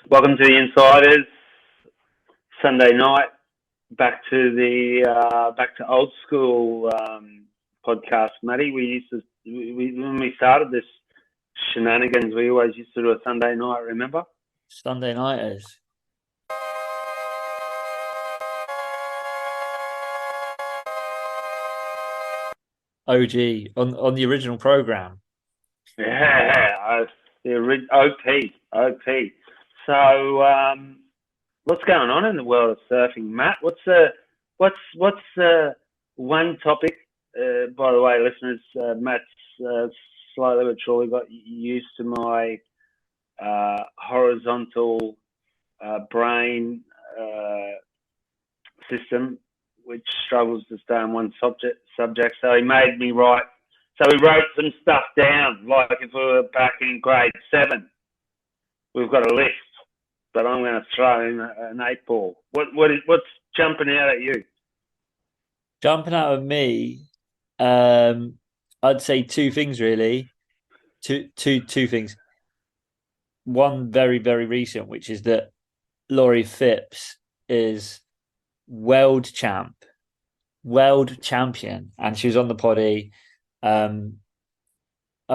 Welcome to the Insiders. Sunday night, back to old school podcast, Matty. When we started this shenanigans, we always used to do a Sunday night. Remember? Sunday nighters. OG on the original program. Yeah, OP. So, what's going on in the world of surfing, Matt? What's one topic? By the way, listeners, Matt's slowly but surely got used to my horizontal brain system, which struggles to stay on one subject. So he made me write. So we wrote some stuff down, like if we were back in grade 7. We've got a list, but I'm going to throw in an 8 ball. What's jumping out at you? Jumping out of me, I'd say two things really. Two things. One very, very recent, which is that Laurie Phipps is world champion, and she was on the poddy. I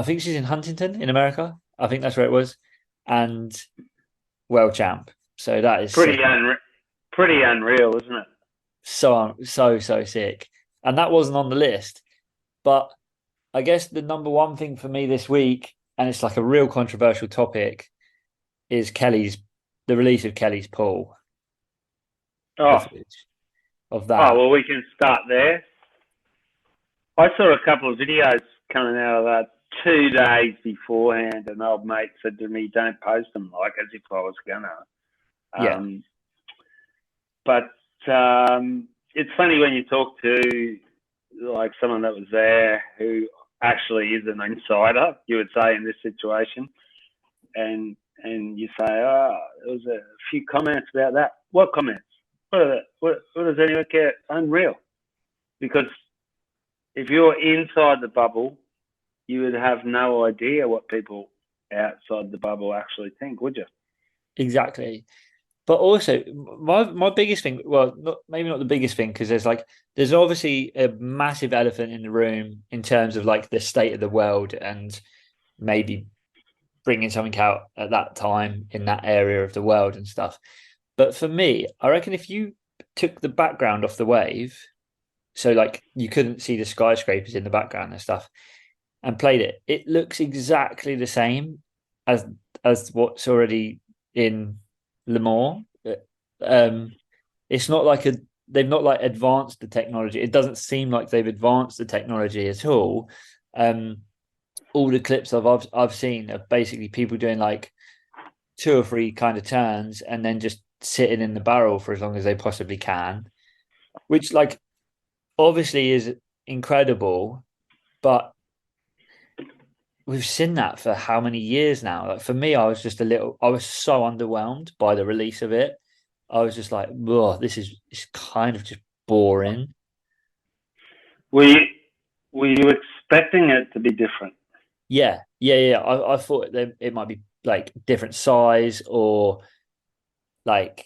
think she's in Huntington in America. I think that's where it was, and world champ. So that is pretty unreal, isn't it? So sick. And that wasn't on the list, but I guess the number one thing for me this week, and it's like a real controversial topic, is the release of Kelly's pool. Of that. Oh, well, we can start there. I saw a couple of videos coming out of that 2 days beforehand. An old mate said to me, "Don't post them," like as if I was gonna. But it's funny when you talk to like someone that was there who actually is an insider, you would say, in this situation, and you say, "Oh, there was a few comments about that." What comments? What does anyone care? Unreal. Because if you're inside the bubble, you would have no idea what people outside the bubble actually think, would you? Exactly. But also, my biggest thing, well, maybe not the biggest thing, because there's obviously a massive elephant in the room in terms of like the state of the world and maybe bringing something out at that time in that area of the world and stuff. But for me, I reckon if you took the background off the wave, so like you couldn't see the skyscrapers in the background and stuff, and played it, it looks exactly the same as what's already in Lemoore. It's not like they've not like advanced the technology. It doesn't seem like they've advanced the technology at all. All the clips I've seen of basically people doing like 2 or 3 kind of turns and then just sitting in the barrel for as long as they possibly can, which like obviously is incredible, but we've seen that for how many years now? Like for me, I was so underwhelmed by the release of it. I was just like, "Whoa, it's kind of just boring." Were you expecting it to be different? Yeah. I thought it might be like different size or like,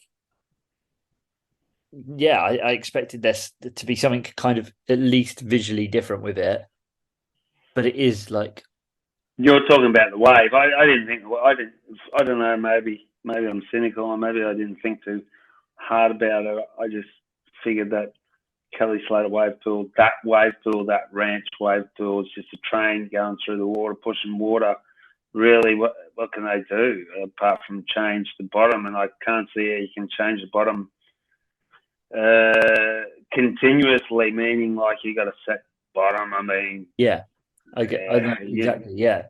yeah, I expected this to be something kind of at least visually different with it, but it is like. You're talking about the wave. I didn't think. I don't know. Maybe I'm cynical, or maybe I didn't think too hard about it. I just figured that Kelly Slater Wavepool, that ranch Wavepool, is just a train going through the water, pushing water. Really, what can they do apart from change the bottom? And I can't see how you can change the bottom continuously, meaning like you got a set bottom. I mean, yeah, I know exactly. Yeah,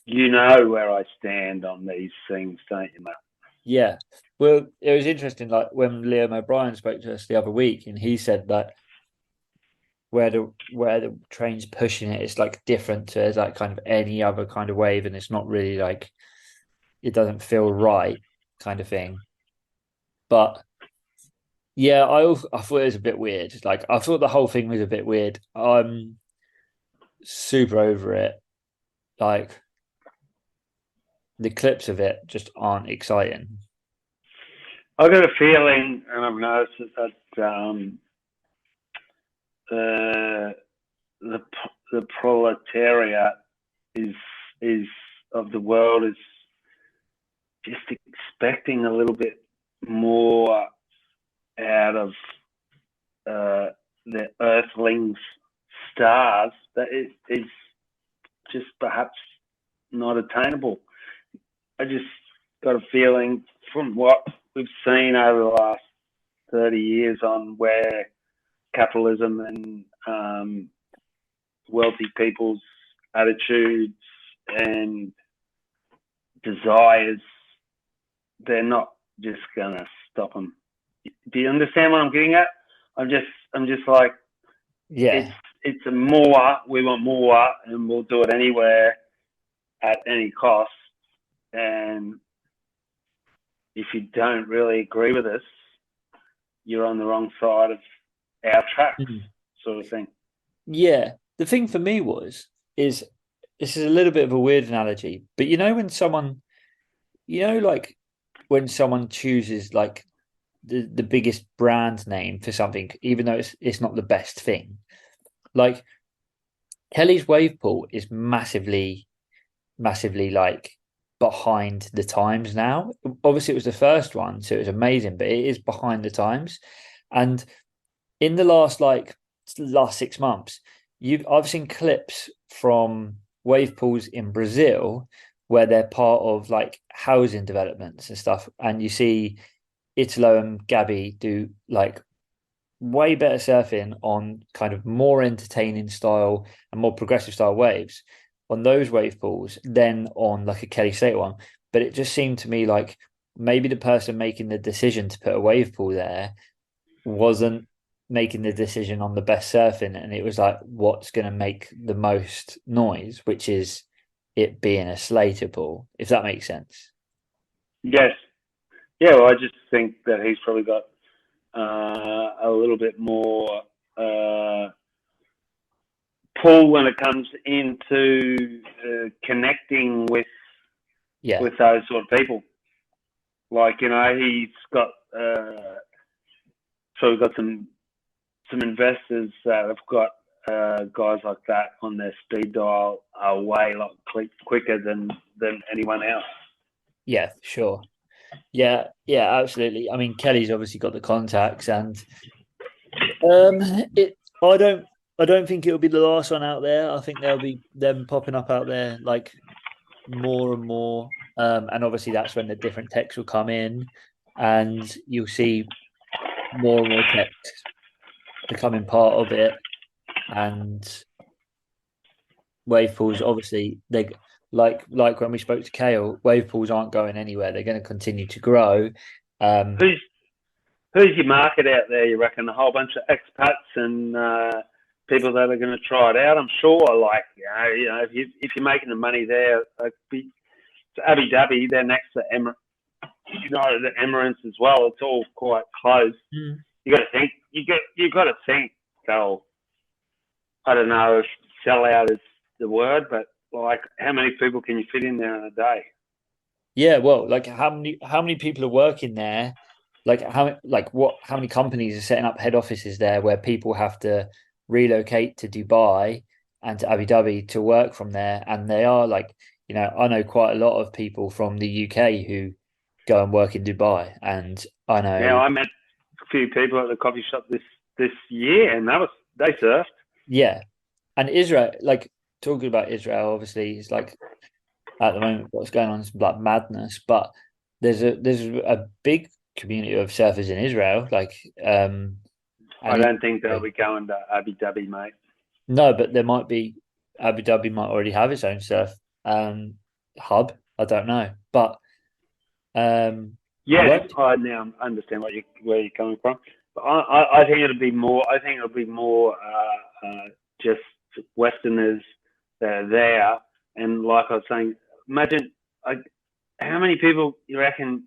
you know where I stand on these things, don't you, Matt? Yeah. Well, it was interesting, like when Liam O'Brien spoke to us the other week, and he said that where the train's pushing it, it's like different to like kind of any other kind of wave, and it's not really like it doesn't feel right kind of thing. But yeah, I thought it was a bit weird. Like I thought the whole thing was a bit weird. I'm super over it. Like the clips of it just aren't exciting. I got a feeling, and I've noticed that the the proletariat is of the world is just expecting a little bit more out of the Earthlings stars that is just perhaps not attainable. I just got a feeling from what we've seen over the last 30 years on where capitalism and wealthy people's attitudes and desires, they're not just going to stop them. Do you understand what I'm getting at? I'm just like, Yeah. it's a more, we want more, and we'll do it anywhere at any cost. And if you don't really agree with us, you're on the wrong side of our tracks, sort of thing. Yeah. The thing for me is this is a little bit of a weird analogy, but when someone, like when someone chooses like the biggest brand name for something, even though it's not the best thing. Like Kelly's Wavepool is massively like behind the times now. Obviously, it was the first one, so it was amazing, but it is behind the times. And in the last 6 months, I've seen clips from wave pools in Brazil where they're part of like housing developments and stuff, and you see Italo and Gabby do like way better surfing on kind of more entertaining style and more progressive style waves on those wave pools than on like a Kelly Slater one. But it just seemed to me like maybe the person making the decision to put a wave pool there wasn't making the decision on the best surfing, and it was like what's going to make the most noise, which is it being a Slater pool, if that makes sense. Yes. Yeah, well, I just think that he's probably got a little bit more pull when it comes into connecting with those sort of people. Like, he's got so we've got some investors that have got guys like that on their speed dial are way lot quicker than anyone else. Yeah, sure. Yeah, absolutely. I mean, Kelly's obviously got the contacts, and I don't think it'll be the last one out there. I think there'll be them popping up out there like more and more. And obviously that's when the different techs will come in, and you'll see more and more techs becoming part of it. And wave pools, obviously, they like when we spoke to Kale, wave pools aren't going anywhere. They're going to continue to grow. Who's your market out there? You reckon a whole bunch of expats and people that are going to try it out? I'm sure. Like if you're making the money there, like Abu Dhabi, they're next to the Emirates as well. It's all quite close. Mm. You got to think. You got to think. So I don't know if sellout is the word, but like how many people can you fit in there in a day? Yeah, well, like how many people are working there? Like how many companies are setting up head offices there where people have to relocate to Dubai and to Abu Dhabi to work from there? And they are like, I know quite a lot of people from the UK who go and work in Dubai, and I know. Yeah, I met a few people at the coffee shop this year, and they surfed. Yeah, and Israel, like talking about Israel, obviously, is like at the moment what's going on is like madness, but there's a big community of surfers in Israel. Like, I don't think they'll be going to Abu Dhabi, mate. No, but there might be. Abu Dhabi might already have its own surf hub. I don't know, but yes, I now understand where you're coming from. But I think it'll be more. I think it'll be more just Westerners that are there. And like I was saying, imagine how many people you reckon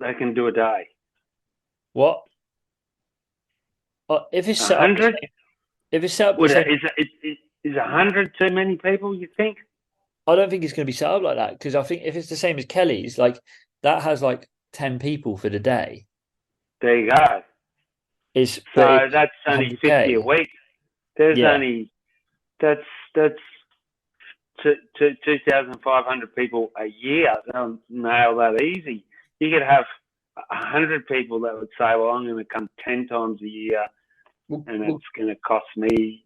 they can do a day? What? If it's 100? If it's set up, is 100 too many people? You think? I don't think it's going to be set up like that, because I think if it's the same as Kelly's, like that has like 10 people for the day. There you go. It's So that's only 50 a 100K. week. There's Yeah. only that's 2,500 people a year. They'll nail that easy. You could have 100 people that would say, "Well, I'm going to come 10 times a year, and it's going to cost me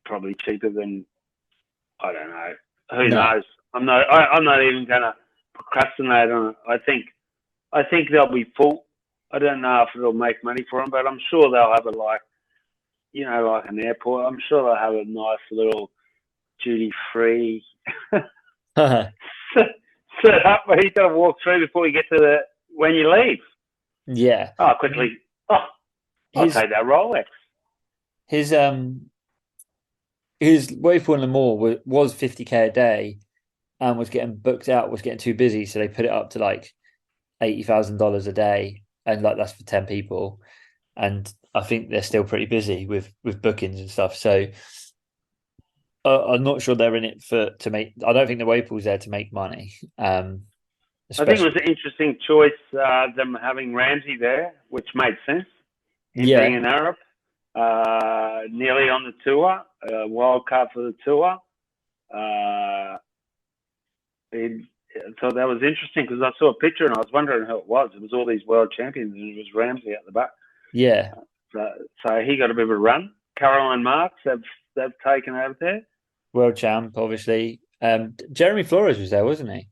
probably cheaper than, I don't know. Who knows? I'm not even going to procrastinate on it. I think they'll be full. I don't know if it'll make money for them, but I'm sure they'll have it like an airport. I'm sure they'll have a nice little duty-free set up where you got to walk through before you get to when you leave. Yeah. Oh, quickly. Oh, I'll take that Rolex. His Wavepool in Lemoore was 50K a day, and was getting booked out, was getting too busy, so they put it up to like $80,000 a day, and like that's for 10 people. And I think they're still pretty busy with bookings and stuff. So I'm not sure they're in it to make. I don't think the Wavepool's there to make money. I think it was an interesting choice, them having Ramsey there, which made sense. Him being an Arab, nearly on the tour, wild card for the tour. I thought that was interesting because I saw a picture and I was wondering who it was. It was all these world champions, and it was Ramsey at the back. Yeah. So he got a bit of a run. Caroline Marks, they've taken over there. World champ, obviously. Jeremy Flores was there, wasn't he?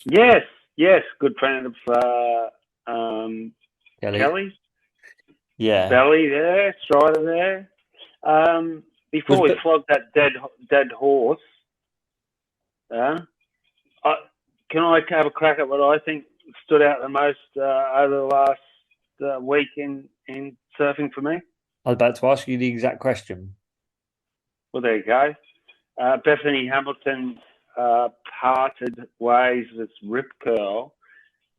Yes. Good friend of Kelly. Yeah. Belly there, Strider there. Before we flog that dead horse, can I have a crack at what I think stood out the most over the last week in surfing for me? I was about to ask you the exact question. Well, there you go. Bethany Hamilton parted ways with Ripcord.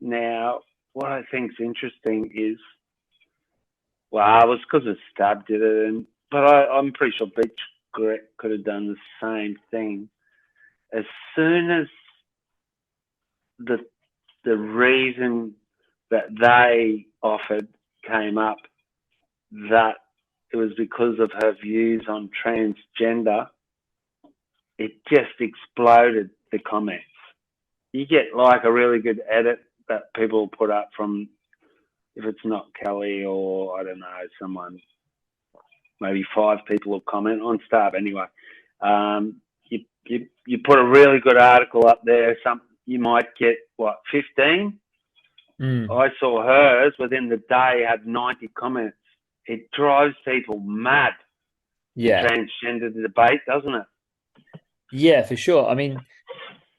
Now, what I think is interesting is, well, it was because the Stab did it, but I'm pretty sure Beach Grit could have done the same thing. As soon as the reason that they offered came up, that it was because of her views on transgender, it just exploded the comments. You get like a really good edit that people put up from, if it's not Kelly or I don't know, someone, maybe 5 people will comment on Starb anyway. You put a really good article up there, you might get 15. I saw hers within the day had 90 comments. It drives people mad. Yeah, transgender debate, doesn't it? Yeah, for sure. I mean,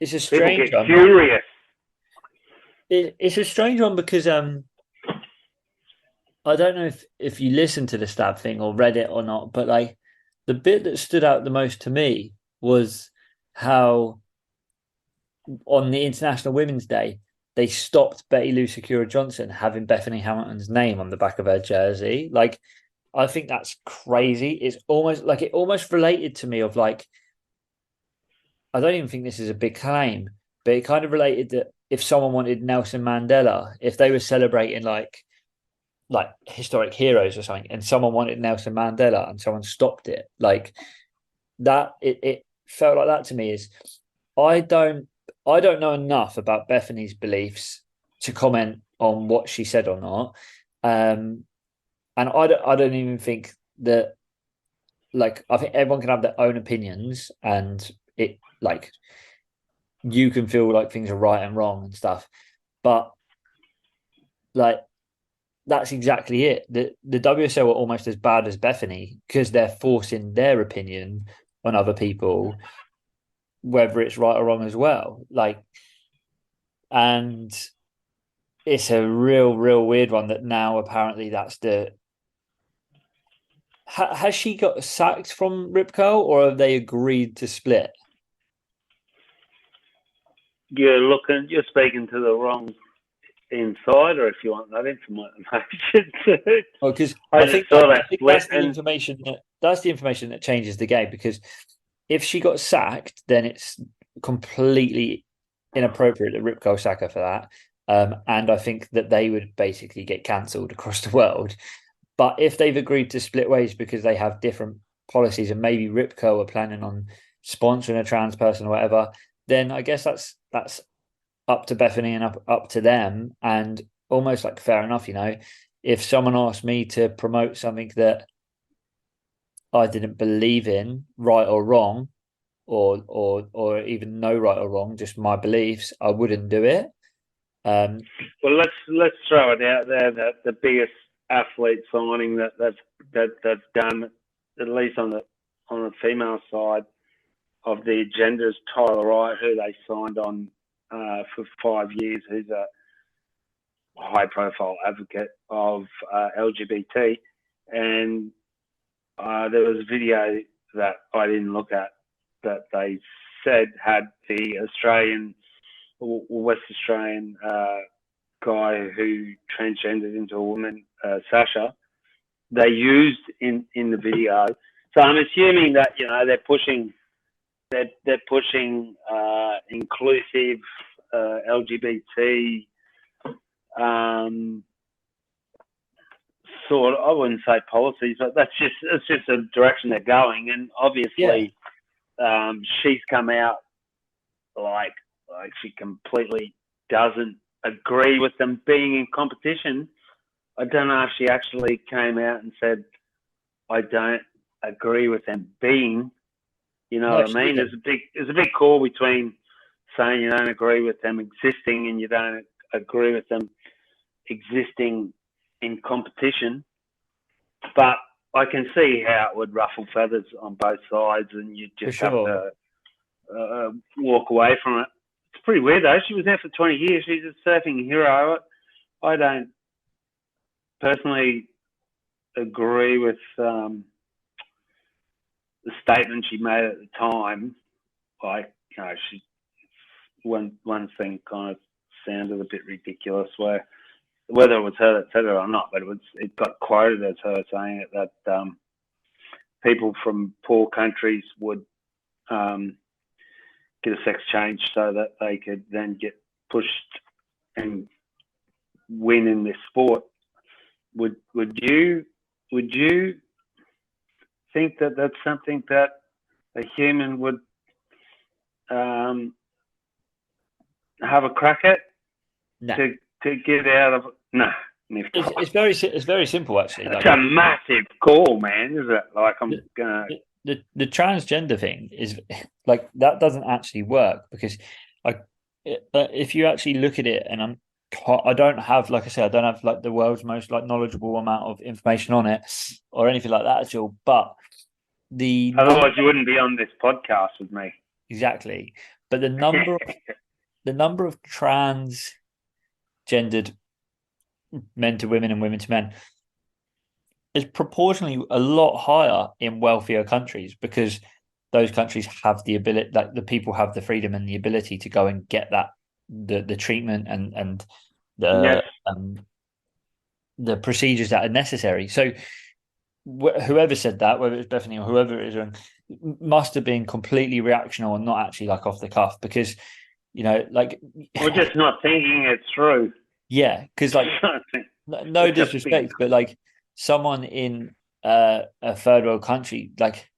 it's a strange one. Furious. It's a strange one because I don't know if you listened to the Stab thing or read it or not, but like the bit that stood out the most to me was how on the International Women's Day they stopped Betty Lou Sakura Johnson having Bethany Hamilton's name on the back of her jersey. Like, I think that's crazy. It's almost like it almost related to me of like, I don't even think this is a big claim, but it kind of related that if someone wanted Nelson Mandela, if they were celebrating like historic heroes or something, and someone wanted Nelson Mandela and someone stopped it, like that, it felt like that to me. Is I don't know enough about Bethany's beliefs to comment on what she said or not, and I don't even think that, like, I think everyone can have their own opinions, and it, like, you can feel like things are right and wrong and stuff, but like that's exactly it. The WSL are almost as bad as Bethany because they're forcing their opinion on other people, whether it's right or wrong as well. Like, and it's a real weird one that now apparently that's the. Has she got sacked from Ripcord, or have they agreed to split? You're speaking to the wrong insider if you want that information too. Well, because I think that's the information that changes the game. Because if she got sacked, then it's completely inappropriate that Ripcord sack her for that. And I think that they would basically get cancelled across the world. But if they've agreed to split ways because they have different policies, and maybe Ripco are planning on sponsoring a trans person or whatever, then I guess that's up to Bethany and up to them, and almost like fair enough. If someone asked me to promote something that I didn't believe in, right or wrong, or even no right or wrong, just my beliefs, I wouldn't do it. Well, let's throw it out there that the biggest athlete signing that's done, at least on the female side of the agenda, is Tyler Wright, who they signed on for 5 years, who's a high-profile advocate of LGBT. And there was a video that I didn't look at that they said had the Australian, West Australian guy who transgendered into a woman, Sasha, they used in the video. So I'm assuming that they're pushing inclusive LGBT sort of, I wouldn't say policies, but it's just the direction they're going. And obviously, she's come out like she completely doesn't agree with them being in competition. I don't know if she actually came out and said, I don't agree with them being, what I mean? There's a big call between saying you don't agree with them existing and you don't agree with them existing in competition. But I can see how it would ruffle feathers on both sides, and you just have to walk away from it. It's pretty weird though. She was there for 20 years. She's a surfing hero. I don't personally agree with the statement she made at the time. Like, she one thing kind of sounded a bit ridiculous, where whether it was her that said it or not, but it got quoted as her saying it, that people from poor countries would get a sex change so that they could then get pushed and win in this sport. Would you think that that's something that a human would have a crack at? No. To get out of no. It's very simple actually. It's a massive call, man. Is it? Like the transgender thing is like that doesn't actually work, because if you actually look at it, and I don't have, like I said, I don't have like the world's most like knowledgeable amount of information on it or anything like that at all. But otherwise you wouldn't be on this podcast with me. Exactly. But the number of transgendered men to women and women to men is proportionally a lot higher in wealthier countries, because those countries have the ability, like the people have the freedom and the ability to go and get the treatment and the procedures that are necessary. So whoever said that, whether it's Bethany or whoever it is, must have been completely reactional and not actually like off the cuff, because like we're just not thinking it through. Yeah, because like no disrespect, but like someone in a third world country, like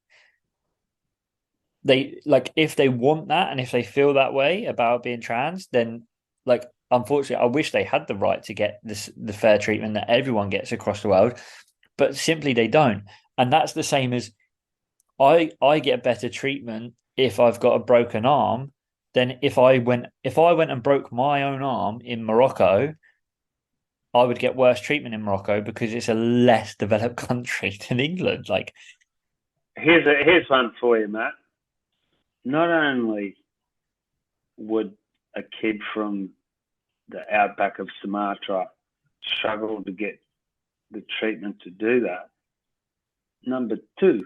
they, like if they want that and if they feel that way about being trans, then like unfortunately I wish they had the right to get the fair treatment that everyone gets across the world, but simply they don't. And that's the same as I get better treatment if I've got a broken arm than if I went and broke my own arm in Morocco. I would get worse treatment in Morocco because it's a less developed country than England. Like, here's one for you, Matt. Not only would a kid from the outback of Sumatra struggle to get the treatment to do that, number two,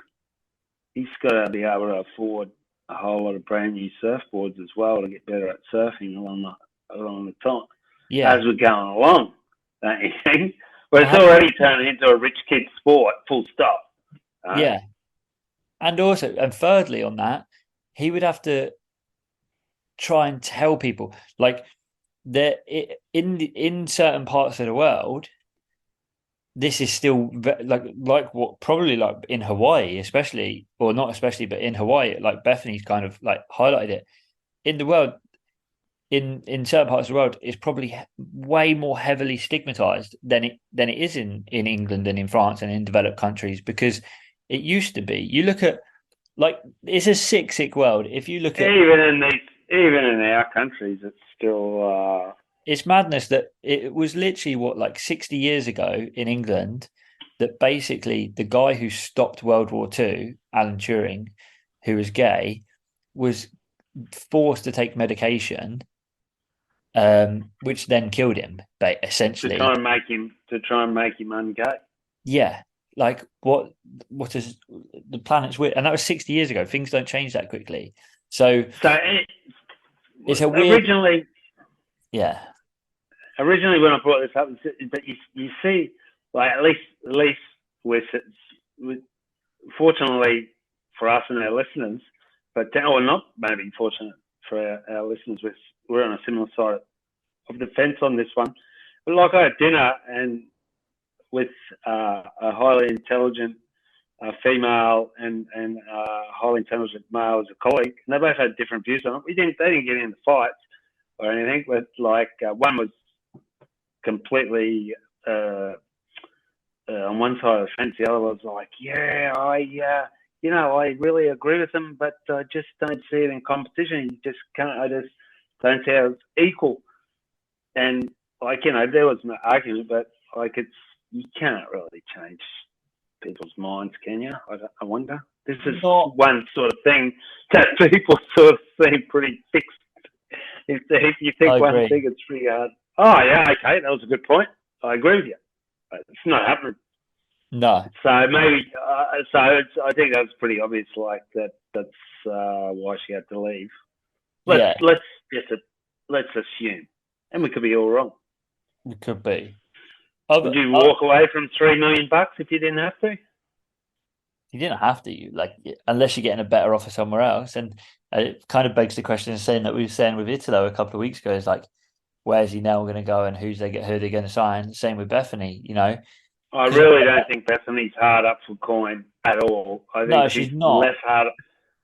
he's got to be able to afford a whole lot of brand new surfboards as well to get better at surfing along the time. Yeah, as we're going along, don't you think? But it's already turned into a rich kid sport, full stop. Yeah. And also, and thirdly on that, he would have to try and tell people, like, there in certain parts of the world, this is still like what probably like in Hawaii, especially, or not especially, but in Hawaii, like Bethany's kind of like highlighted it in the world. In certain parts of the world, it's probably way more heavily stigmatized than it is in England and in France and in developed countries, because it used to be. You look at like it's a sick world. If you look at even in our countries, it's still it's madness that it was literally what like 60 years ago in England that basically the guy who stopped World War II, Alan Turing, who was gay, was forced to take medication, which then killed him, but essentially to try and make him ungay. yeah, like what is the planet's weird, and that was 60 years ago. Things don't change that quickly, so it's a weird yeah. Originally, when I brought this up, but you see, like at least with fortunately for us and our listeners, but or not maybe fortunate for our listeners, we're on a similar side of the fence on this one. But like I had dinner and with a highly intelligent female and highly intelligent male as a colleague, and they both had different views on it. They didn't get into fights or anything, but like one was completely on one side of the fence. The other was like, yeah, I really agree with them, but I just don't see it in competition. I just don't see it as equal. And like, there was no argument, but like you cannot really change people's minds, can you? I wonder. This is one sort of thing that people sort of seem pretty fixed. If you think one thing, it's pretty hard. Oh yeah, okay, that was a good point. I agree with you. It's not happening. No. So maybe. I think that's pretty obvious. Like that. That's why she had to leave. Let's assume, and we could be all wrong. It could be. Would you walk away from $3 million if you didn't have to? You didn't have to, like, unless you're getting a better offer somewhere else. And it kind of begs the question, saying that we were saying with Italo a couple of weeks ago, is like, where's he now going to go and who they're going to sign? Same with Bethany, I really don't think Bethany's hard up for coin at all. I think she's not. Less hard.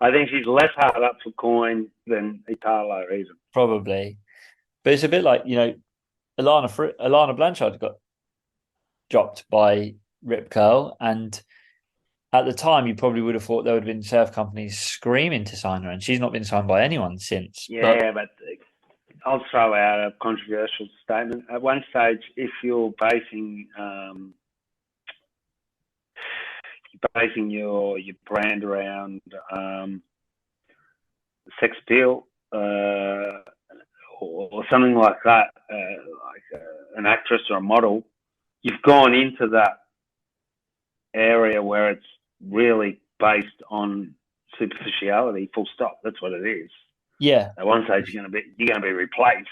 I think she's less hard up for coin than Italo even. Probably. But it's a bit like, Alana Blanchard got dropped by Rip Curl, and at the time you probably would have thought there would have been surf companies screaming to sign her, and she's not been signed by anyone since. Yeah, but I'll throw out a controversial statement. At one stage, if you're basing your brand around sex appeal or something like that, like an actress or a model, you've gone into that area where it's really based on superficiality. Full stop. That's what it is. Yeah. At one stage, you're going to be replaced.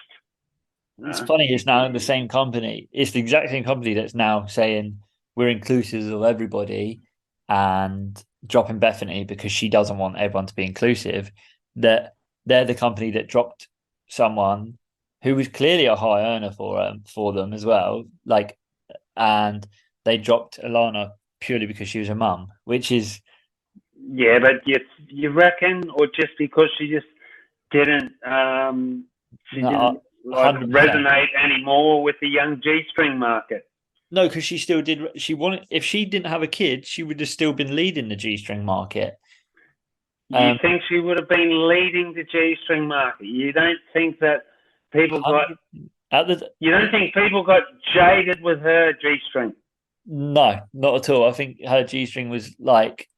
It's funny. It's now the same company. It's the exact same company that's now saying we're inclusive of everybody and dropping Bethany because she doesn't want everyone to be inclusive. That they're the company that dropped someone who was clearly a high earner for them as well. Like, and they dropped Alana purely because she was a mum, which is but you reckon, or just because she just didn't resonate anymore with the young G-string market? No, because she still did. She wanted. If she didn't have a kid, she would have still been leading the G-string market. You think she would have been leading the G-string market? You don't think that people you don't think people got jaded with her G-string? No, not at all. I think her G-string was like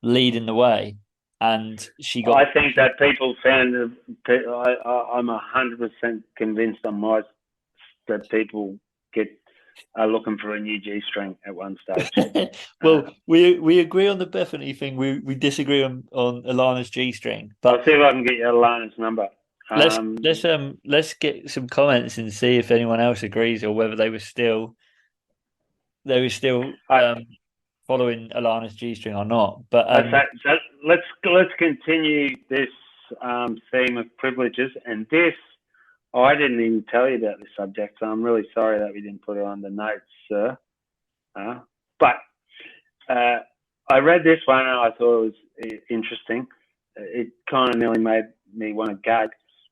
leading the way, and she got. I think that people found. I'm 100% convinced that people are looking for a new G-string at one stage. Well, we agree on the Bethany thing. We disagree on Alana's G-string. But I'll see if I can get you Alana's number. Let's get some comments and see if anyone else agrees or whether they were still following Alana's G-string or not. But let's continue this theme of privileges, and this I didn't even tell you about this subject, so I'm really sorry that we didn't put it on the notes, sir. But I read this one and I thought it was interesting. It kind of nearly made me want to gag.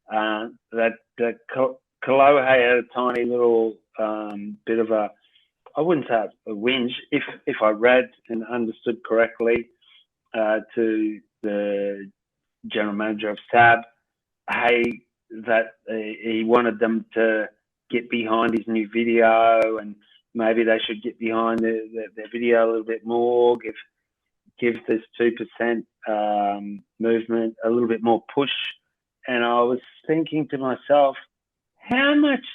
That Kalohe had a tiny little bit of a, I wouldn't say a whinge, if I read and understood correctly, to the general manager of SAB, hey, that he wanted them to get behind his new video, and maybe they should get behind their video a little bit more, give this 2% movement a little bit more push. And I was thinking to myself, how much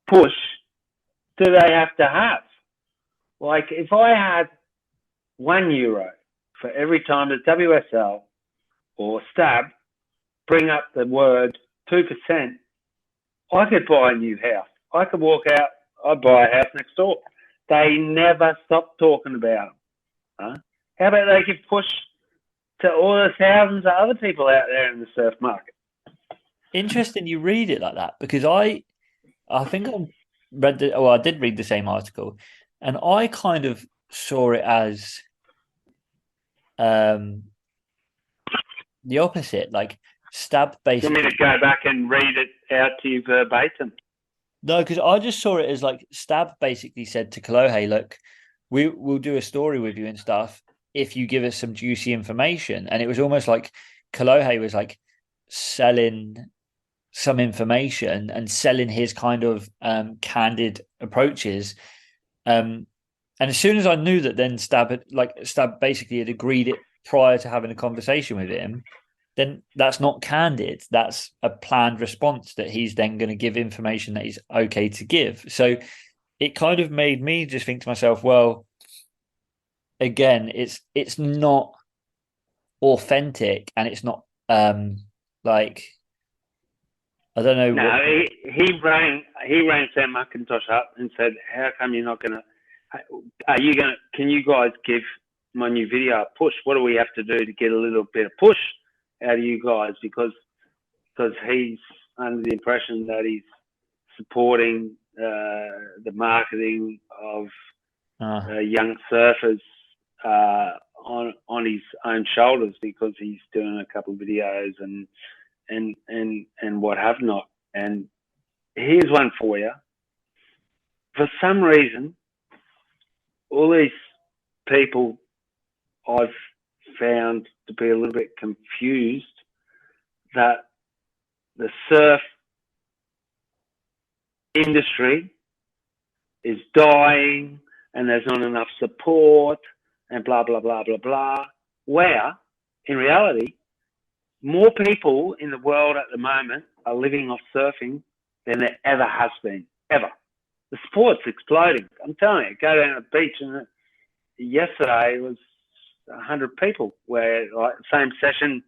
push do they have to have? Like, if I had €1 for every time the WSL or STAB bring up the word 2%, I could buy a new house. I could walk out, I'd buy a house next door. They never stop talking about them. How about they give push to all the thousands of other people out there in the surf market? Interesting you read it like that, because I think I did read the same article, and I kind of saw it as the opposite, like STAB basically. You want me to go back and read it out to you verbatim? No, because I just saw it as like STAB basically said to Kalohe, look, we'll do a story with you and stuff if you give us some juicy information. And it was almost like Kalohe was like selling some information and selling his kind of candid approaches. And as soon as I knew that then STAB basically had agreed it prior to having a conversation with him, then that's not candid. That's a planned response that he's then going to give information that he's okay to give. So it kind of made me just think to myself, well, again, it's not authentic, and it's not like, I don't know. No, he rang Sam McIntosh up and said, how come you're not going to, can you guys give my new video a push? What do we have to do to get a little bit of push out of you guys? Because he's under the impression that he's supporting the marketing of young surfers on his own shoulders, because he's doing a couple of videos and what have not. And here's one for you. For some reason, all these people I've found to be a little bit confused that the surf industry is dying and there's not enough support and blah, blah, blah, blah, blah, where in reality, more people in the world at the moment are living off surfing than there ever has been, ever. The sport's exploding. I'm telling you, go down to the beach, and yesterday it was 100 people, where like the same session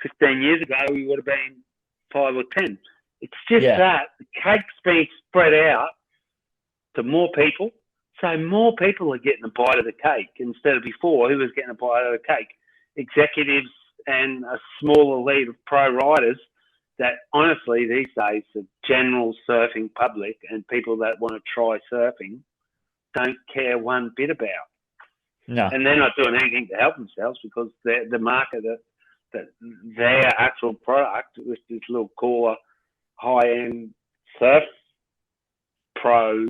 15 years ago we would have been 5 or 10. It's just that the cake's being spread out to more people, so more people are getting a bite of the cake instead of before. Who was getting a bite of the cake? Executives and a small elite of pro riders that honestly these days the general surfing public and people that want to try surfing don't care one bit about. No. And they're not doing anything to help themselves, because the market that their actual product with this little core high-end surf pro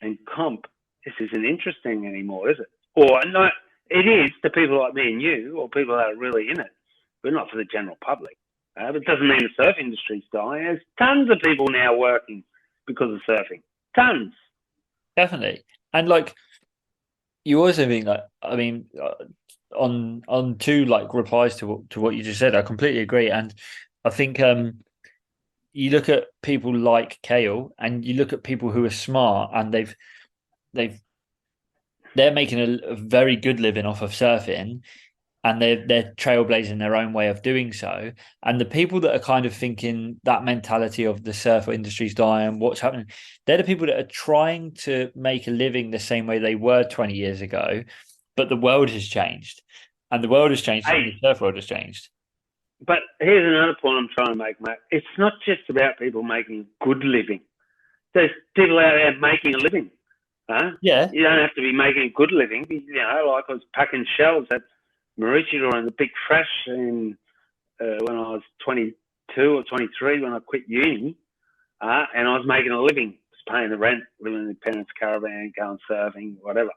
and comp, this isn't interesting anymore, is it? Or no, it is to people like me and you, or people that are really in it, but not for the general public. But it doesn't mean the surf industry's dying. There's tons of people now working because of surfing. Tons. Definitely. And like, you also think that, I mean, on two like replies to what you just said, I completely agree. And I think you look at people like Kale, and you look at people who are smart, and they're making a very good living off of surfing, and they're trailblazing their own way of doing so. And the people that are kind of thinking that mentality of the surf industry's dying, what's happening, they're the people that are trying to make a living the same way they were 20 years ago, but the world has changed, and the world has changed, and the surf world has changed. But here's another point I'm trying to make, mate. It's not just about people making a good living. There's people out there making a living. Huh? Yeah. You don't have to be making a good living. You know, like I was packing shelves at Maroochydore in the Big Fresh when I was 22 or 23 when I quit uni, and I was making a living, just paying the rent, living in the Penance Caravan, going surfing, whatever.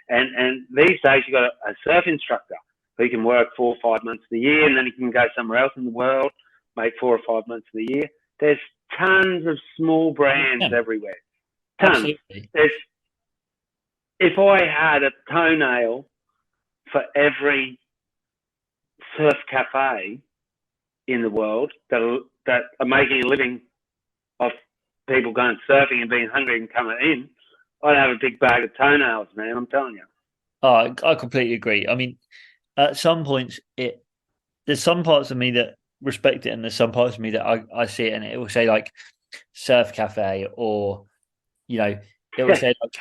And these days you got a surf instructor who can work 4 or 5 months of the year, and then he can go somewhere else in the world, make 4 or 5 months of the year. There's tons of small brands everywhere. Tons. Absolutely. If I had a toenail for every surf cafe in the world that are making a living off people going surfing and being hungry and coming in, I'd have a big bag of toenails, man. I'm telling you. Oh, I completely agree. I mean, at some points, there's some parts of me that respect it, and there's some parts of me that I see it, and it will say like surf cafe, or it will say like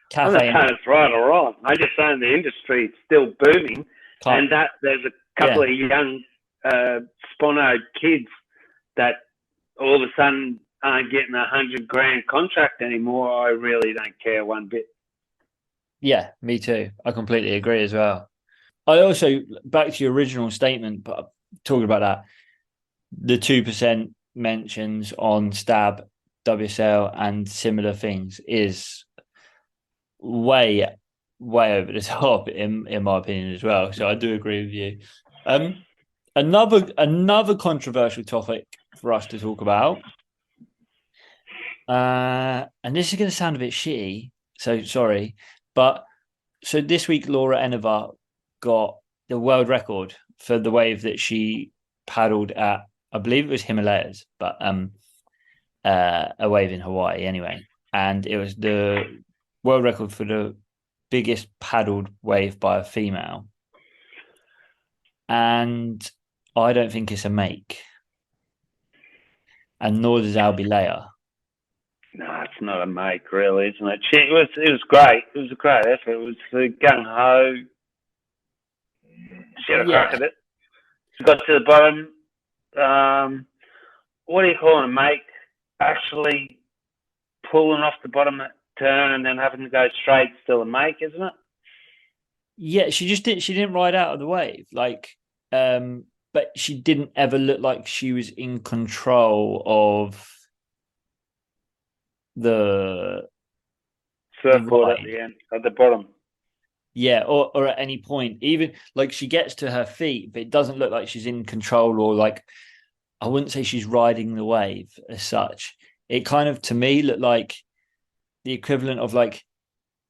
cafe. I'm not saying it's right or wrong. I'm just saying the industry is still booming, and that there's a couple of young spono kids that all of a sudden aren't getting $100,000 contract anymore. I really don't care one bit. Yeah, me too. I completely agree as well. I also, back to your original statement, but talking about that, the 2% mentions on Stab, WSL, and similar things is way over the top in my opinion as well. So I do agree with you. Another controversial topic for us to talk about, and this is going to sound a bit shitty, so sorry, but so this week Laura Enever got the world record for the wave that she paddled at, I believe it was Himalayas, but a wave in Hawaii anyway, and it was the world record for the biggest paddled wave by a female. And I don't think it's a make. And nor does Albie Leia. No, it's not a make, really, isn't it? It was great. It was a great effort. It was the gung ho. She had a crack at it. She got to the bottom. What do you call it, a make? Actually pulling off the bottom turn and then having to go straight, still a make, isn't it? Yeah, she didn't ride out of the wave, but she didn't ever look like she was in control of the surfboard at the end, at the bottom. Yeah, or at any point, even like she gets to her feet, but it doesn't look like she's in control, or like, I wouldn't say she's riding the wave as such. It kind of, to me, looked like the equivalent of like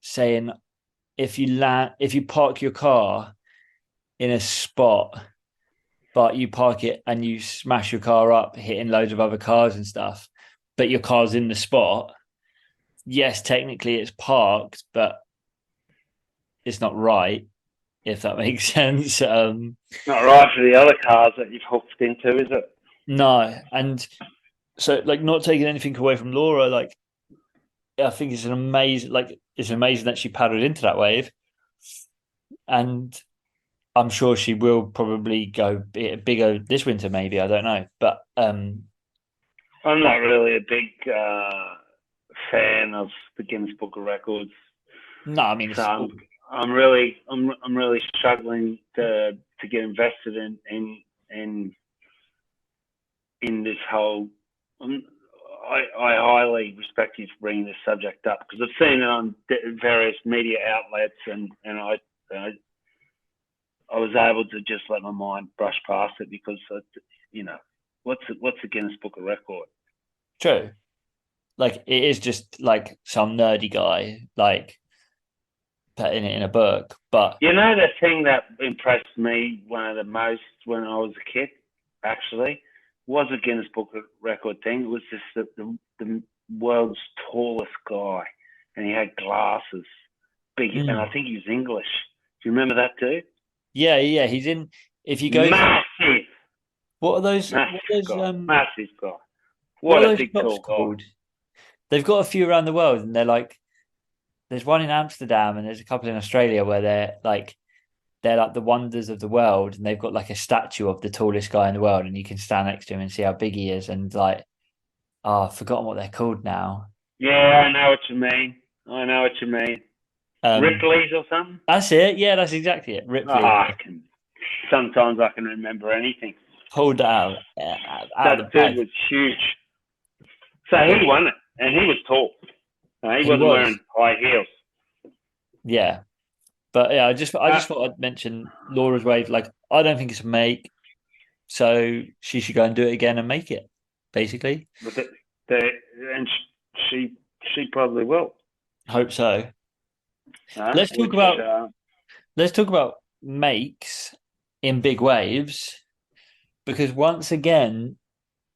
saying if you park your car in a spot, but you park it and you smash your car up, hitting loads of other cars and stuff, but your car's in the spot. Yes, technically it's parked, but it's not right, if that makes sense. Not right for the other cars that you've hooked into, is it? No, and so like, not taking anything away from Laura, like I think it's amazing that she paddled into that wave, and I'm sure she will probably go bigger this winter, maybe, I don't know, but I'm not really a big fan of the Guinness Book of Records. No, I mean, so I'm really struggling to get invested in this whole. I highly respect you for bringing this subject up, because I've seen it on various media outlets, and I was able to just let my mind brush past it, because what's the Guinness Book of Record? True. Like, it is just like some nerdy guy like putting it in a book. But the thing that impressed me one of the most when I was a kid, actually, was a Guinness Book of Record thing. It was just the world's tallest guy, and he had glasses, big, and I think he was English. Do you remember that too? Yeah. He's in. If you go, massive. What are those? Massive guy. What are big tall called? They've got a few around the world, and they're like, there's one in Amsterdam, and there's a couple in Australia where they're like, they're like the wonders of the world, and they've got like a statue of the tallest guy in the world, and you can stand next to him and see how big he is. And like, oh, I've forgotten what they're called now. Yeah, I know what you mean. Um, Ripley's or something? that's it. Yeah, that's exactly it. Oh, Ripley sometimes I can remember anything. pulled out of the That dude bag. was huge. So he won it, and he was tall. He He wasn't was, wearing high heels. yeah. But yeah, I just Uh, thought I'd mention Laura's wave. Like, I don't think it's a make, so she should go and do it again and make it. Basically, but and she she probably will. hope so. Let's talk Which about let's talk about makes in big waves, because once again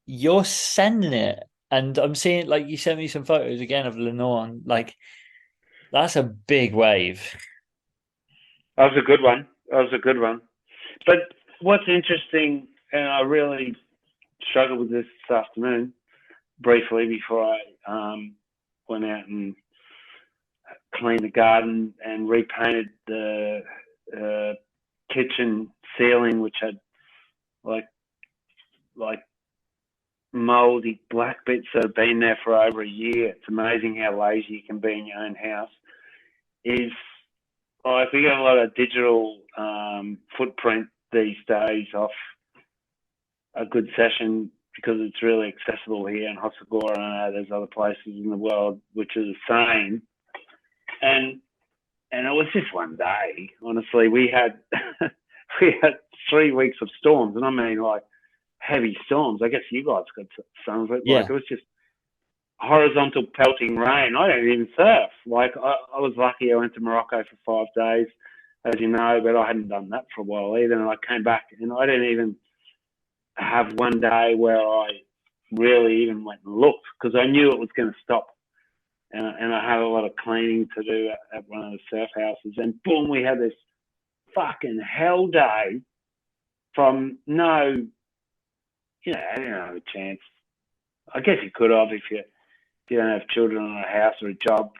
you're sending it, and I'm seeing, like, you sent me some photos again of Lemoore, and like, that's a big wave. that was a good one. But what's interesting, and I really struggled with this afternoon briefly before I went out and cleaned the garden and repainted the kitchen ceiling, which had like moldy black bits that have been there for over a year. It's amazing how lazy you can be in your own house. Is like we get a lot of digital footprint these days off a good session because it's really accessible here in Hossegor. I know there's other places in the world which are the same. And it was just one day. Honestly, we had 3 weeks of storms, and I mean like heavy storms. I guess you guys got some of it. Yeah. Like it was just horizontal pelting rain. I didn't even surf. Like I was lucky. I went to Morocco for 5 days, as you know, but I hadn't done that for a while either. And I came back, and I didn't even have one day where I really even went and looked because I knew it was going to stop. And I had a lot of cleaning to do at one of the surf houses. And boom, we had this fucking hell day from no, I didn't have a chance. I guess you could have if you don't have children or a house or a job.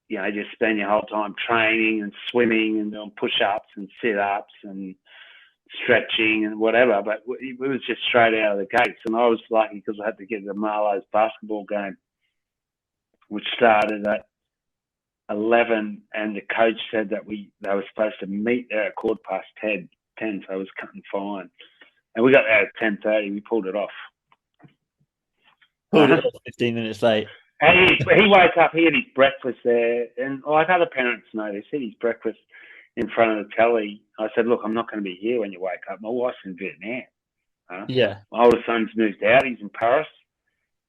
Just spend your whole time training and swimming and doing push-ups and sit-ups and stretching and whatever. But it was just straight out of the gates. And I was lucky because I had to get to Marlowe's basketball game, which started at 11, and the coach said that they were supposed to meet there at 10:15, so it was cutting fine. And we got there at 10:30. We pulled it off. Pulled it off 15 minutes late. And he woke up, he had his breakfast there, and like other parents know, they see his breakfast in front of the telly. I said, look, I'm not going to be here when you wake up. My wife's in Vietnam. Yeah. My older son's moved out. He's in Paris.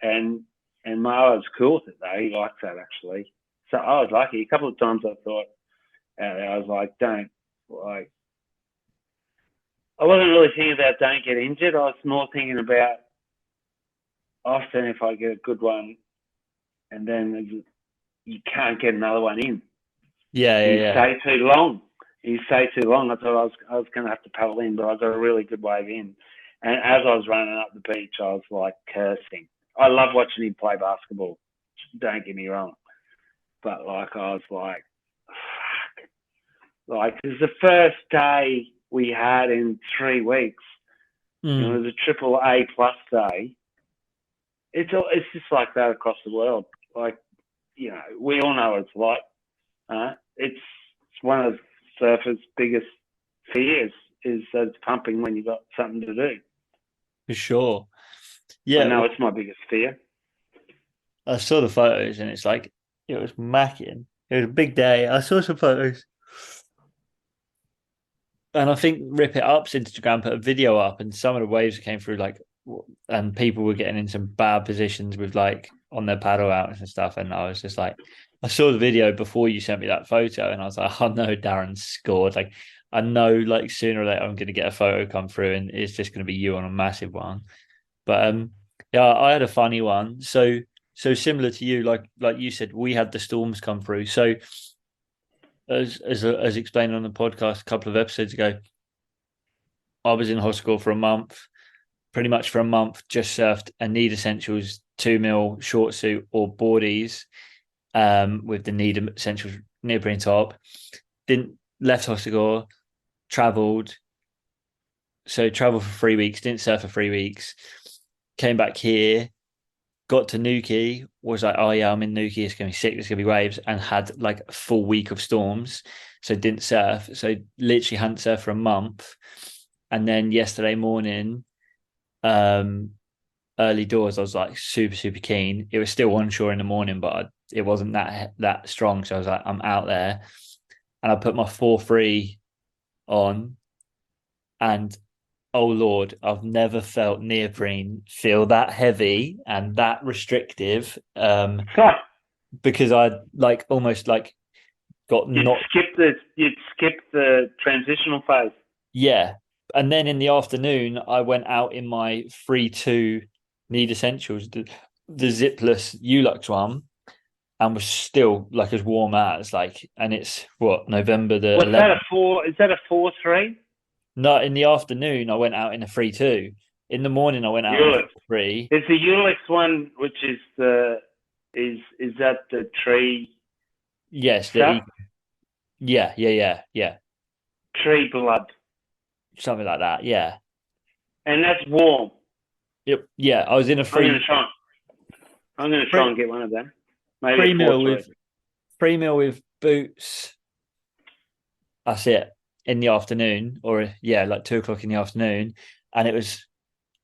And Marlo's cool with it, though. He likes that, actually. So I was lucky. A couple of times I thought, I was like, I wasn't really thinking about don't get injured. I was more thinking about often if I get a good one and then you can't get another one in. Yeah. Stay too long. I thought I was going to have to paddle in, but I got a really good wave in. And as I was running up the beach, I was like cursing. I love watching him play basketball. Don't get me wrong. But like, I was like, fuck. Like, it was the first day we had in 3 weeks. It was a AAA+ day. It's just like that across the world. Like, we all know what it's like. It's one of surfers' biggest fears is that it's pumping when you've got something to do. For sure. Yeah. I know it's my biggest fear. I saw the photos and it's like, it was macking. It was a big day. I saw some photos. And I think Rip It Up's Instagram put a video up, and some of the waves came through, like, and people were getting in some bad positions with, like, on their paddle outs and stuff. And I was just like, I saw the video before you sent me that photo, and I was like, oh no, Darren scored. Like, I know, like, sooner or later I'm going to get a photo come through, and it's just going to be you on a massive one. But yeah, I had a funny one. So similar to you, like you said, we had the storms come through. So as explained on the podcast a couple of episodes ago, I was in hospital for a month, pretty much for a month, just surfed a Need Essentials 2 mil short suit or boardies with the Need Essentials neoprene top. Left hospital, travelled. So travelled for 3 weeks, didn't surf for 3 weeks, came back here, got to Nuki, was like, oh yeah, I'm in Nuki, it's gonna be sick, it's gonna be waves, and had like a full week of storms. So didn't surf. So literally hadn't surfed for a month. And then yesterday morning, early doors, I was like super, super keen. It was still onshore in the morning, but it wasn't that strong. So I was like, I'm out there. And I put my 4-3 on, and oh Lord, I've never felt neoprene feel that heavy and that restrictive. Because I like almost like got you'd skipped the transitional phase. Yeah. And then in the afternoon, I went out in my 3-2 Need Essentials, the zipless Ulux one, and was still like as warm as like, and it's what, November the What's that 11th. Is that a 4-3? No, in the afternoon, I went out in a 3-2. In the morning, I went out in a Ulux. 3. It's the Ulux one, which is is that the tree Yes, stuff? yeah. Tree blood. Something like that. Yeah. And that's warm. Yep. Yeah. I was in a I'm gonna try and get one of them. Maybe free a meal 4-3. with boots. That's it, in the afternoon, or yeah, like 2 o'clock in the afternoon. And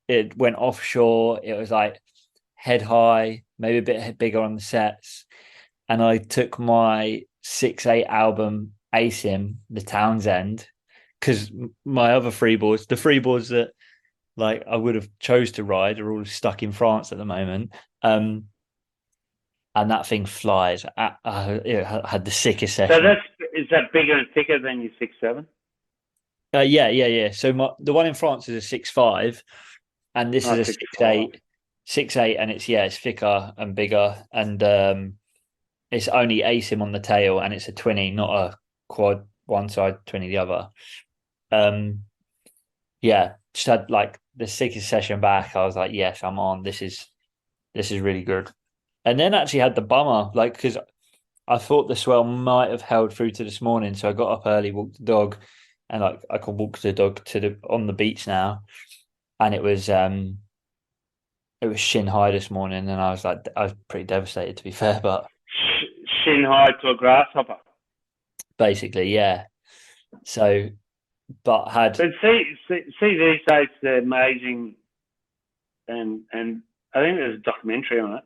it went offshore. It was like head high, maybe a bit bigger on the sets. And I took my 6/8 album ASIM, the Townsend, because my other freeboards, the freeboards that like I would have chose to ride, are all stuck in France at the moment. And that thing flies. It had the sickest session. So is that bigger and thicker than your 6-7? Yeah. So the one in France is a 6.5, and this is a 6.8, 6.8, and it's thicker and bigger, and it's only ASIM on the tail, and it's a 20, not a quad one side, 20 the other. Yeah, just had like the sickest session back. I was like, yes, I'm on. This is really good. And then actually had the bummer, like, because I thought the swell might have held through to this morning, so I got up early, walked the dog, and like I could walk the dog on the beach now, and it was shin high this morning, and I was pretty devastated, to be fair, but Shin high to a grasshopper. basically, yeah. So, but see these days, they're amazing, and I think there's a documentary on it,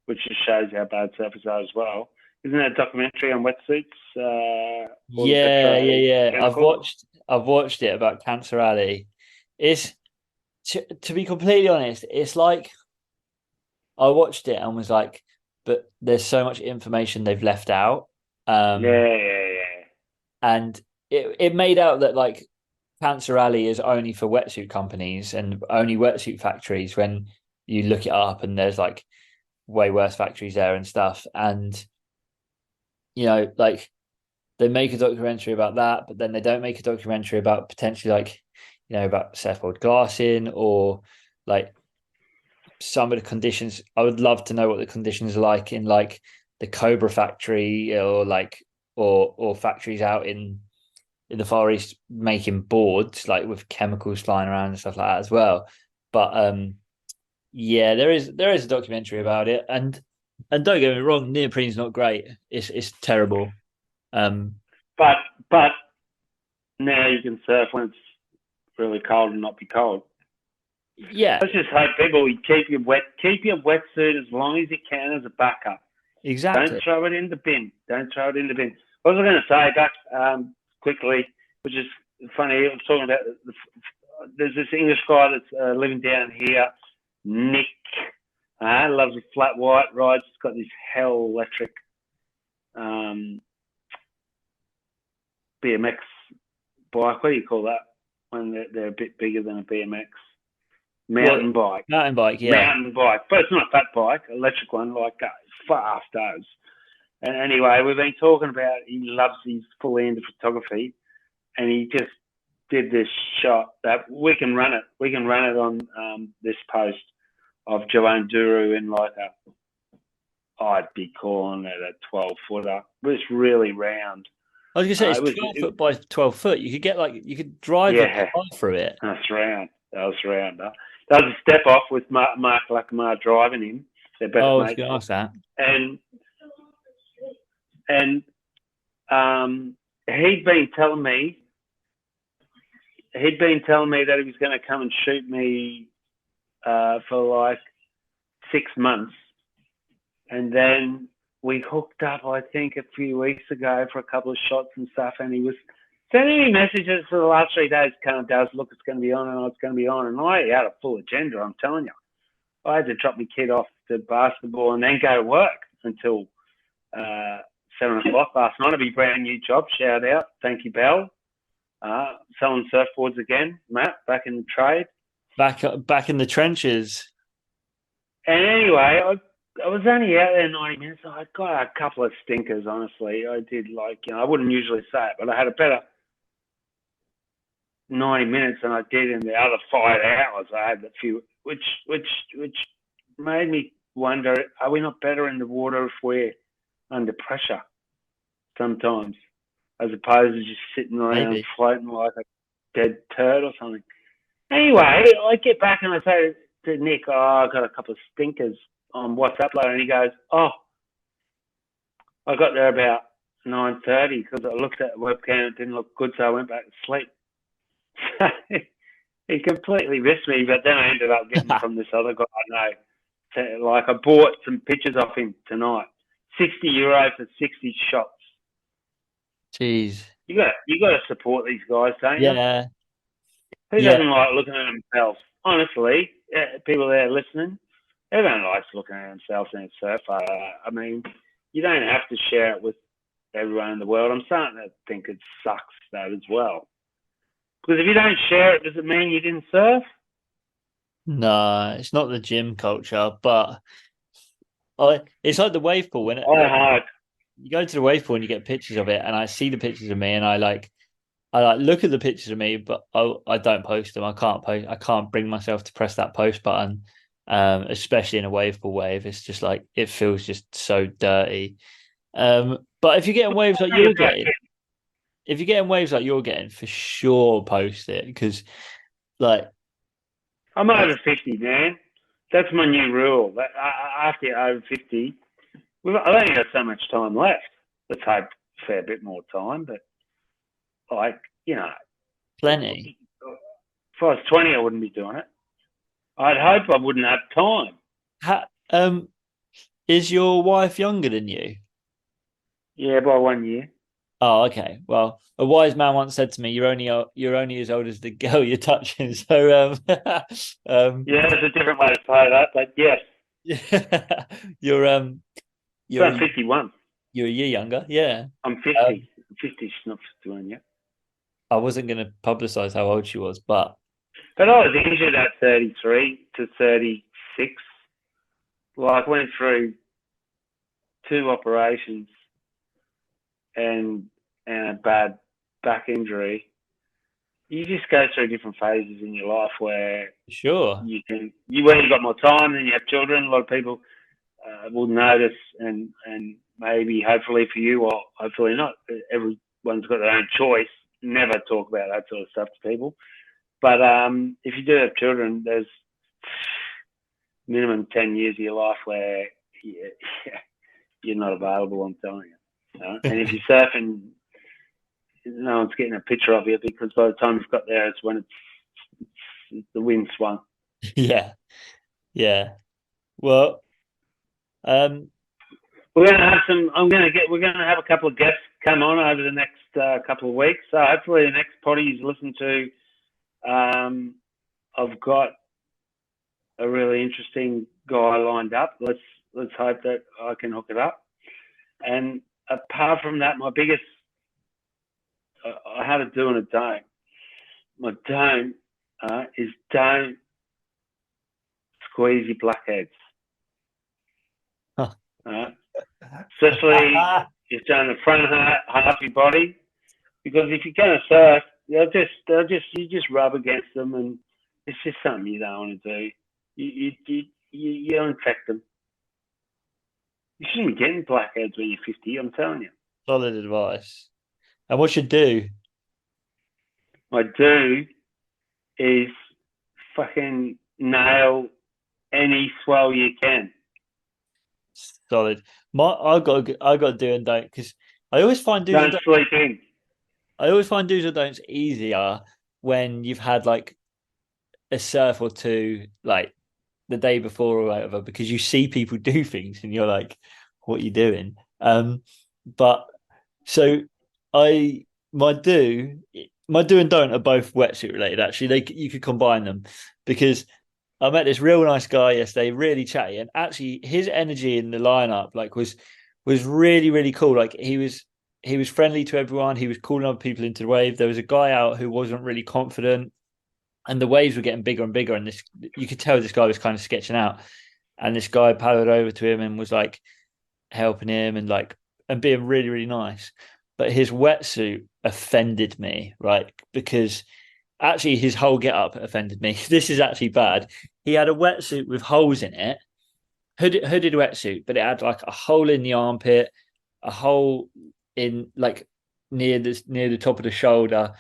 which just shows how bad surfers are as well. Isn't there a documentary on wetsuits? Yeah. I've watched it about Cancer Alley. It's to be completely honest, it's like I watched it and was like, but there's so much information they've left out. Yeah. And it made out that like Cancer Alley is only for wetsuit companies and only wetsuit factories, when you look it up and there's like way worse factories there and stuff. And like they make a documentary about that, but then they don't make a documentary about potentially like, about surfboard glassing, or like some of the conditions. I would love to know what the conditions are like in like the Cobra factory, or like or factories out in the Far East making boards, like with chemicals flying around and stuff like that as well. But yeah, there is a documentary about it, and don't get me wrong, neoprene's not great. It's terrible. But now you can surf when it's really cold and not be cold. Yeah. Let's just hope people keep your wetsuit as long as you can as a backup. Exactly. Don't throw it in the bin. What was I going to say back quickly, which is funny? I was talking about there's this English guy that's living down here, Nick. Loves a flat white rides. He's got this Hell electric BMX bike. What do you call that when they're a bit bigger than a BMX? Mountain bike. Mountain bike, yeah. Mountain bike. But it's not a fat bike, electric one, like fast as. And anyway, we've been talking about he's fully into photography, and he just did this shot that we can run it. We can run it on this post of Joanne Duru in like I'd be calling it a 12-footer. But it's really round. I was gonna say It was, it's 12 foot by 12 foot. You could drive a yeah, car through it. that's round. That was round. That was a step off with Mark Lackamar driving him. They're best Oh, I was mates. gonna ask that. And he'd been telling me that he was going to come and shoot me for like 6 months, and then we hooked up, I think, a few weeks ago for a couple of shots and stuff, and he was sending me messages for the last 3 days. Can't does look, it's going to be on, and it's going to be on, and I had a full agenda. I'm telling you, I had to drop my kid off to basketball and then go to work until 7 o'clock last night. A brand new job. Shout out, thank you, Bell. Selling surfboards again, Matt, back in the trade. Back in the trenches. And anyway, I was only out there 90 minutes. I got a couple of stinkers, honestly. I did, I wouldn't usually say it, but I had a better 90 minutes than I did in the other 5 hours. I had a few, which made me wonder, are we not better in the water if we're under pressure sometimes, as opposed to just sitting around Maybe. floating like a dead turd or something? Anyway, I get back and I say to Nick, I got a couple of stinkers on WhatsApp later, and he goes, I got there about 9:30 because I looked at the webcam, it didn't look good, so I went back to sleep. So he completely missed me, but then I ended up getting from this other guy I know. I bought some pictures of him tonight. €60 for 60 shots. Jeez. You got to support these guys, don't you? Yeah. Who doesn't like looking at themselves? Honestly, people there listening, everyone likes looking at themselves in a surf. I mean, you don't have to share it with everyone in the world. I'm starting to think it sucks that as well. Because if you don't share it, does it mean you didn't surf? No, it's not the gym culture, but it's like the Wavepool. When you go to the Wavepool and you get pictures of it, and I see the pictures of me, and I look at the pictures of me, but I don't post them. I can't bring myself to press that post button, especially in a Wavepool wave. It's just like it feels just so dirty. But if you're getting waves like you're getting, for sure post it, because like I'm over 50, man. That's my new rule. After you're over 50, I've only got so much time left. Let's hope a fair bit more time, but plenty. If I was 20, I wouldn't be doing it. I'd hope I wouldn't have time. Is your wife younger than you? Yeah, by 1 year. Oh, okay. Well, a wise man once said to me, "You're only as old as the girl you're touching." So, yeah, it's a different way to say that, but yes. you're I'm 51. You're a year younger, yeah. I'm 50. I'm 50, not 51 yet. I wasn't going to publicise how old she was, but I was injured at 33 to 36. Went through 2 operations and a bad back injury. You just go through different phases in your life where sure when you've got more time and you have children. A lot of people will notice, and maybe hopefully for you, or hopefully not. Everyone's got their own choice. Never talk about that sort of stuff to people. But if you do have children, there's minimum 10 years of your life where you're not available, I'm telling you. And if you're surfing, no one's getting a picture of you, because by the time you've got there, it's when it's the wind swung. Yeah. Well, we're going to have we're going to have a couple of guests come on over the next couple of weeks. So hopefully the next potty you listen to, I've got a really interesting guy lined up. Let's hope that I can hook it up. And apart from that, my biggest, I had a do and a don't. My don't is don't squeeze your blackheads. Especially if it's on the front half of your body, because if you're going to surf, you just rub against them, and it's just something you don't want to do. You infect them. You shouldn't be getting blackheads when you're 50. I'm telling you. Solid advice. And what should do? My do is fucking nail any swell you can. Solid. I got to do and don't because I always find do's and Don't don'ts. sleep in. I always find do's and don'ts easier when you've had like a surf or two, like the day before or whatever, because you see people do things and you're like, "What are you doing?" But so I my do my do and don't are both wetsuit related. Actually, you could combine them because I met this real nice guy yesterday, really chatty, and actually his energy in the lineup was really really cool. Like he was friendly to everyone. He was calling other people into the wave. There was a guy out who wasn't really confident, and the waves were getting bigger and bigger. And this you could tell this guy was kind of sketching out. And this guy paddled over to him and was like helping him and being really really nice. But his wetsuit offended me, right? Because actually his whole get up offended me. This is actually bad. He had a wetsuit with holes in it, hooded wetsuit, but it had like a hole in the armpit, a hole in like near the top of the shoulder,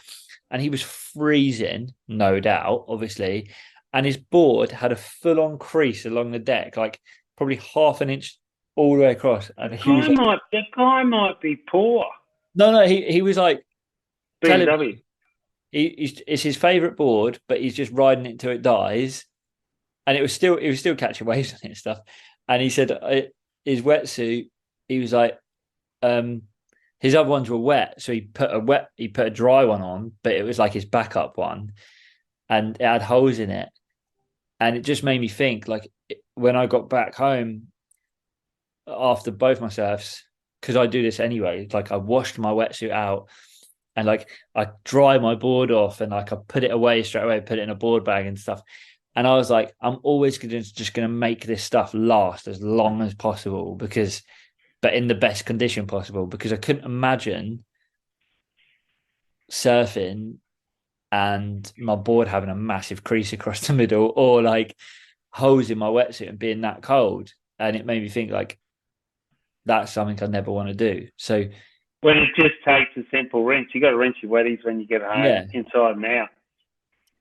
and he was freezing, no doubt, obviously. And his board had a full-on crease along the deck, like probably half an inch all the way across. And The guy might be poor. No, he was like telling BMW. me it's his favorite board, but he's just riding it until it dies. And it was still catching waves on it and stuff. And he said his wetsuit, he was like, his other ones were wet, so he put a dry one on, but it was like his backup one, and it had holes in it. And it just made me think, like, when I got back home after both my surfs, because I do this anyway, like I washed my wetsuit out and like I dry my board off and like I put it away straight away, put it in a board bag and stuff. And I was like, I'm always just going to make this stuff last as long as possible but in the best condition possible, because I couldn't imagine surfing and my board having a massive crease across the middle or like holes in my wetsuit and being that cold. And it made me think like, that's something I never want to do. So when it just takes a simple rinse, you got to rinse your wetties when you get home, inside and out,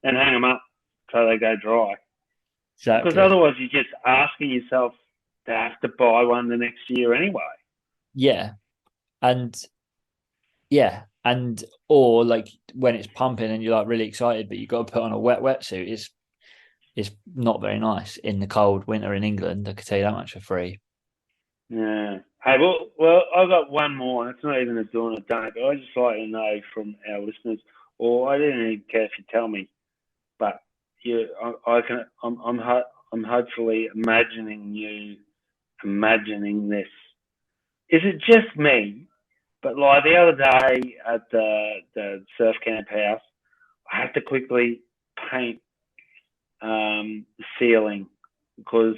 and hang them up so they go dry. Exactly. Because otherwise, you're just asking yourself to have to buy one the next year anyway. Yeah, and or like when it's pumping and you're like really excited, but you got to put on a wetsuit. It's not very nice in the cold winter in England. I could tell you that much for free. Yeah. Hey, well, I've got one more, and it's not even a do or a don't, but I just like to know from our listeners, or I didn't even care if you tell me, but I'm hopefully imagining this. Is it just me? But like the other day at the surf camp house, I had to quickly paint the ceiling because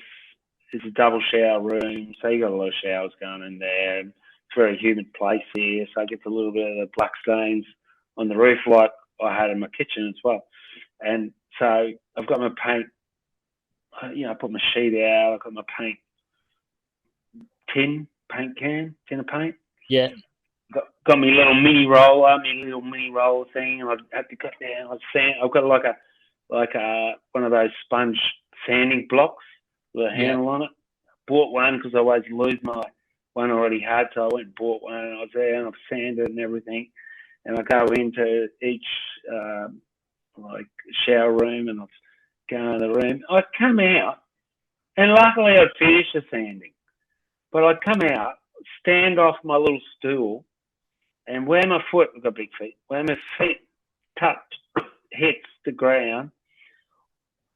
it's a double shower room, so you got a lot of showers going in there. It's a very humid place here, so I get a little bit of the black stains on the roof like I had in my kitchen as well. And so I've got my paint, I put my sheet out, I've got my paint tin of paint. Yeah. Got my little mini roller thing, and I had to cut down. I've got like a one of those sponge sanding blocks with a handle on it. Bought one because I always lose my one I already had, so I went and bought one, and I was there, and I've sanded and everything. And I go into each like shower room, and I go in the room. I come out, and luckily I'd finished the sanding, but I'd come out, stand off my little stool, and where my foot, I've got big feet, where my feet hits the ground,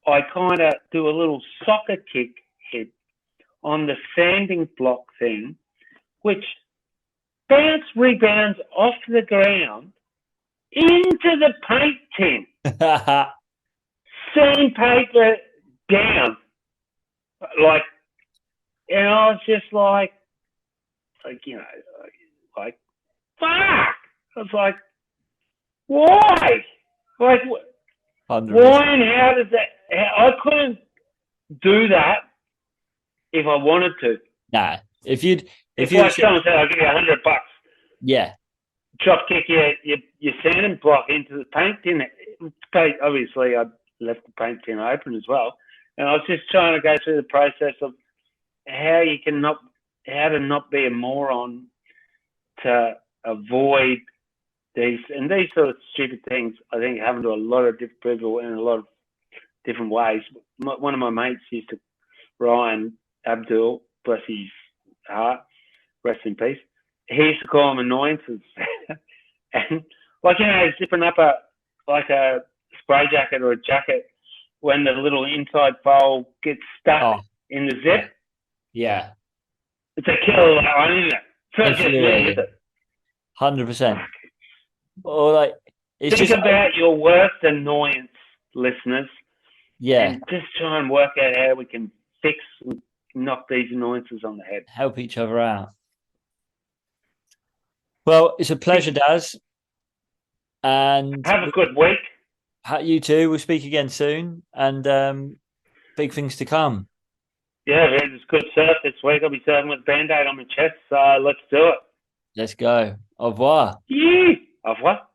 I kind of do a little soccer kick hit on the sanding block thing, which rebounds off the ground into the paint tin. Sandpaper down. Like, and I was just like, fuck. I was like, why? Like, 100%. why and how does that? I couldn't do that if I wanted to. Nah, if like someone said, I'll give you $100. Yeah. drop kick your sanding block into the paint tin. Obviously, I left the paint tin open as well, and I was just trying to go through the process of how to not be a moron to avoid these sort of stupid things. I think happen to a lot of different people in a lot of different ways. One of my mates Ryan Abdul, bless his heart, rest in peace. He used to call them annoyances, and zipping up a spray jacket or a jacket when the little inside fold gets stuck in the zip. Yeah, it's a killer, that one, isn't it? It's not just me, is it? 100%. Or think about your worst annoyance, listeners. Yeah, and just try and work out how we can fix and knock these annoyances on the head. Help each other out. Well, it's a pleasure, Daz. And have a good week. You too. We'll speak again soon, and big things to come. Yeah, there's good surf this week. I'll be surfing with a Band-Aid on my chest, so let's do it. Let's go. Au revoir. Yeah. Au revoir.